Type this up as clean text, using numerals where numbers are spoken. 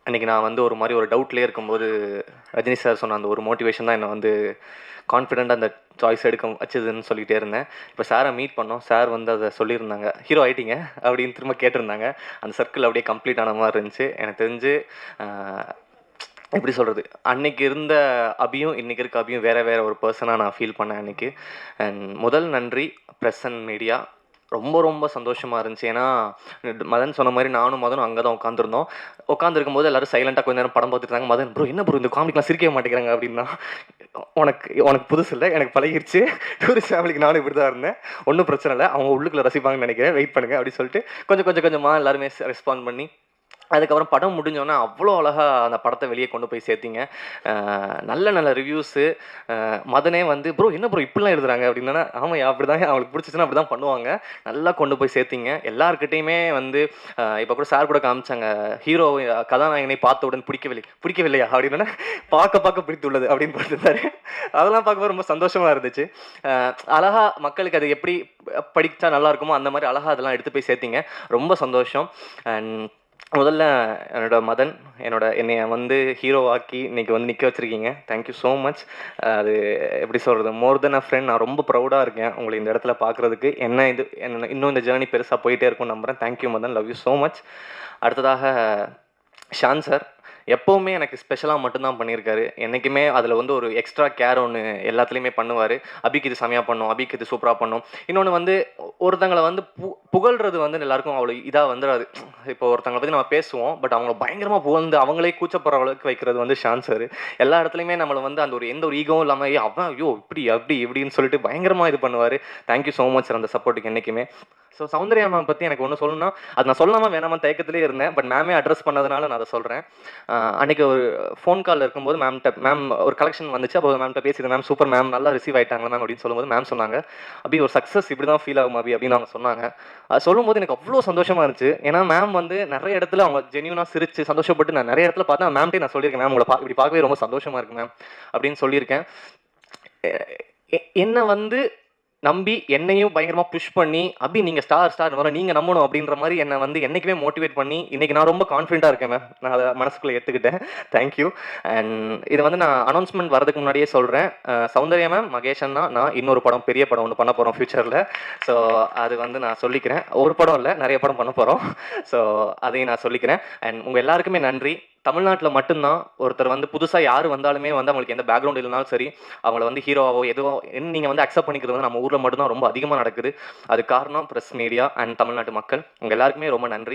அன்றைக்கி நான் வந்து ஒரு மாதிரி ஒரு டவுட்லேயே இருக்கும்போது ரஜினி சார் சொன்ன அந்த ஒரு மோட்டிவேஷன் தான் என்னை வந்து கான்ஃபிடென்ட்டாக அந்த சாய்ஸ் எடுக்க வச்சதுன்னு சொல்லிகிட்டே இருந்தேன். இப்போ சாரை மீட் பண்ணோம். சார் வந்து அதை சொல்லியிருந்தாங்க, ஹீரோ ஆகிட்டீங்க அப்படின்னு திரும்ப கேட்டிருந்தாங்க. அந்த சர்க்கிள் அப்படியே கம்ப்ளீட் ஆன மாதிரி இருந்துச்சு. எனக்கு தெரிஞ்சு எப்படி சொல்கிறது, அன்னைக்கு இருந்த அபியும் இன்றைக்கி இருக்க அபியும் வேறு வேறு ஒரு பர்சனாக நான் ஃபீல் பண்ணேன் அன்றைக்கி. அண்ட் முதல் நன்றி ப்ரெஸ் அண்ட் மீடியா. ரொம்ப ரொம்ப சந்தோஷமாக இருந்துச்சு. ஏன்னா மதன் சொன்ன மாதிரி நானும் மதனும் அங்கே தான் உட்காந்துருந்தோம். உட்காந்துருக்கும்போது எல்லோரும் சைலண்ட்டாக கொஞ்ச நேரம் படம் பார்த்துட்டு இருந்தாங்க. மதன் ப்ரோ என்ன ப்ரோ இந்த காமிக்கலாம் சிரிக்கவே மாட்டேங்கிறாங்க அப்படின்னா, உனக்கு உனக்கு புதுசு இல்லை, எனக்கு பழகிருச்சு. டூரிஸ்ட் ஃபேமிலிக்கு நானும் இப்படி தான் இருந்தேன், ஒன்றும் பிரச்சனை இல்லை, அவங்க உள்ளுக்குள்ளே ரசிப்பாங்கன்னு நினைக்கிறேன், வெயிட் பண்ணுங்கள் அப்படின்னு சொல்லிட்டு கொஞ்சமாக எல்லாருமே ரெஸ்பாண்ட் பண்ணி அதுக்கப்புறம் படம் முடிஞ்சோன்னா அவ்வளோ அழகாக அந்த படத்தை வெளியே கொண்டு போய் சேர்த்திங்க. நல்ல நல்ல ரிவ்யூஸு. மதனே வந்து ப்ரோ என்ன ப்ரோ இப்படிலாம் எழுதுறாங்க அப்படின்னா, ஆமாம் அப்படி தாங்க அவங்களுக்கு பிடிச்சிச்சுன்னா அப்படி தான் பண்ணுவாங்க. நல்லா கொண்டு போய் சேர்த்திங்க. எல்லாருக்கிட்டையுமே வந்து இப்போ கூட சார் கூட காமிச்சாங்க, ஹீரோ கதாநாயகனை பார்த்தவுடன் பிடிக்கவில்லையா அப்படின்னா பார்க்க பிடித்துள்ளது அப்படின்னு போட்டுருந்தாரு. அதெல்லாம் பார்க்கும்போது ரொம்ப சந்தோஷமாக இருந்துச்சு. அழகாக மக்களுக்கு அது எப்படி படித்தா நல்லா இருக்குமோ அந்த மாதிரி அழகாக அதெல்லாம் எடுத்து போய் சேர்த்திங்க. ரொம்ப சந்தோஷம். அண்ட் முதல்ல மதன் என்னைய வந்து ஹீரோ ஆக்கி இன்றைக்கி வந்து நிற்க வச்சுருக்கீங்க. Thank you so much. அது எப்படி சொல்கிறது, மோர் தென் அ ஃப்ரெண்ட். நான் ரொம்ப ப்ரௌடாக இருக்கேன் உங்களை இந்த இடத்துல பார்க்குறதுக்கு. என்ன இன்னும் இந்த ஜேர்னி பெருசாக போயிட்டே இருக்கும்னு நம்புகிறேன். Thank you Madan, love you so much. அடுத்ததாக ஷான் சார் எப்போவுமே எனக்கு ஸ்பெஷலாக மட்டும்தான் பண்ணியிருக்காரு. என்றைக்குமே அதில் வந்து ஒரு எக்ஸ்ட்ரா கேர் ஒன்று எல்லாத்துலேயுமே பண்ணுவார். அபிக்கு இது செமையாக பண்ணும், அபிக்கு இது சூப்பராக பண்ணும். இன்னொன்று வந்து ஒருத்தங்களை வந்து புகழ்கிறது வந்து எல்லாருக்கும் அவ்வளோ இதாக வந்துடாது. இப்போ ஒருத்தங்களை பற்றி நம்ம பேசுவோம், பட் அவங்கள பயங்கரமாக புகழ்ந்து அவங்களே கூச்சப்படுற அளவுக்கு வைக்கிறது வந்து ஷான் சார். எல்லா இடத்துலையுமே நம்மளை வந்து அந்த ஒரு எந்த ஒரு ஈகவும் இல்லாமல் அவன் ஐயோ இப்படி அப்படி இப்படின்னு சொல்லிட்டு பயங்கரமாக இது பண்ணுவார். தேங்க்யூ ஸோ மச் சார் அந்த சப்போர்ட்டுக்கு என்றைக்குமே. ஸோ சௌந்தர்யா மேம் பற்றி எனக்கு ஒன்று சொல்லணும்னா, அது நான் சொல்லாமல் வேணாமல் தயக்கத்திலே இருந்தேன். பட் மேமே அட்ரஸ் பண்ணதுனால நான் அதை சொல்கிறேன். அன்றைக்கி ஒரு ஃபோன் காலில் இருக்கும்போது மேம் ஒரு கலெக்ஷன் வந்துச்சு. அப்போ மேம்கிட்ட பேசியிருந்தேன். மேம் சூப்பர் மேம், நல்லா ரிசீவ் ஆகிட்டாங்களா மேம் அப்படின்னு சொல்லும்போது மேம் சொன்னாங்க, அப்படி ஒரு சக்ஸஸ் இப்படி தான் ஃபீல் ஆகும் அப்படி அப்படின்னு அவங்க சொன்னாங்க. அது சொல்லும்போது எனக்கு அவ்வளோ சந்தோஷமாக இருந்துச்சு. ஏன்னா மேம் வந்து நிறைய இடத்துல அவங்க ஜென்யூனாக சிரிச்சு சந்தோஷப்பட்டு நான் நிறைய இடத்துல பார்த்தேன். மேம்கிட்டே நான் சொல்லியிருக்கேன், மேம் உங்களை இப்படி பார்க்கவே ரொம்ப சந்தோஷமாக இருக்குது மேம் அப்படின்னு சொல்லியிருக்கேன். என்ன வந்து நம்பி என்னையும் பயங்கரமாக புஷ் பண்ணி அப்படி நீங்கள் ஸ்டார் வர நீங்கள் நம்பணும் அப்படின்ற மாதிரி என்னை வந்து என்றைக்குமே மோட்டிவேட் பண்ணி இன்றைக்கி நான் ரொம்ப கான்ஃபிடென்ட்டாக இருக்கேன் மேம். நான் அதை மனசுக்குள்ளே எடுத்துக்கிட்டேன். தேங்க்யூ. அண்ட் இதை வந்து நான் அனௌன்ஸ்மெண்ட் வரதுக்கு முன்னாடியே சொல்கிறேன். சௌந்தர்யா மேம், மகேஷ் அண்ணா, நான் இன்னொரு படம் பெரிய படம் ஒன்று பண்ண போகிறோம் ஃப்யூச்சரில். ஸோ அது வந்து நான் சொல்லிக்கிறேன். ஒரு படம் இல்லை, நிறைய படம் பண்ண போகிறோம். ஸோ அதையும் நான் சொல்லிக்கிறேன். அண்ட் உங்கள் எல்லாருக்குமே நன்றி. தமிழ்நாட்டில் மட்டும்தான் ஒருத்தர் வந்து புதுசாக யார் வந்தாலுமே வந்து அவங்களுக்கு எந்த பேக்ரவுண்ட் இல்லைனாலும் சரி, அவங்கள வந்து ஹீரோவோ எதுவோ நீங்கள் வந்து அக்செப்ட் பண்ணிக்கிறது வந்து நம்ம ஊரில் மட்டும்தான் ரொம்ப அதிகமாக நடக்குது. அது காரணம் ப்ரெஸ் மீடியா அண்ட் தமிழ்நாட்டு மக்கள். உங்கள் எல்லாருக்குமே ரொம்ப நன்றி.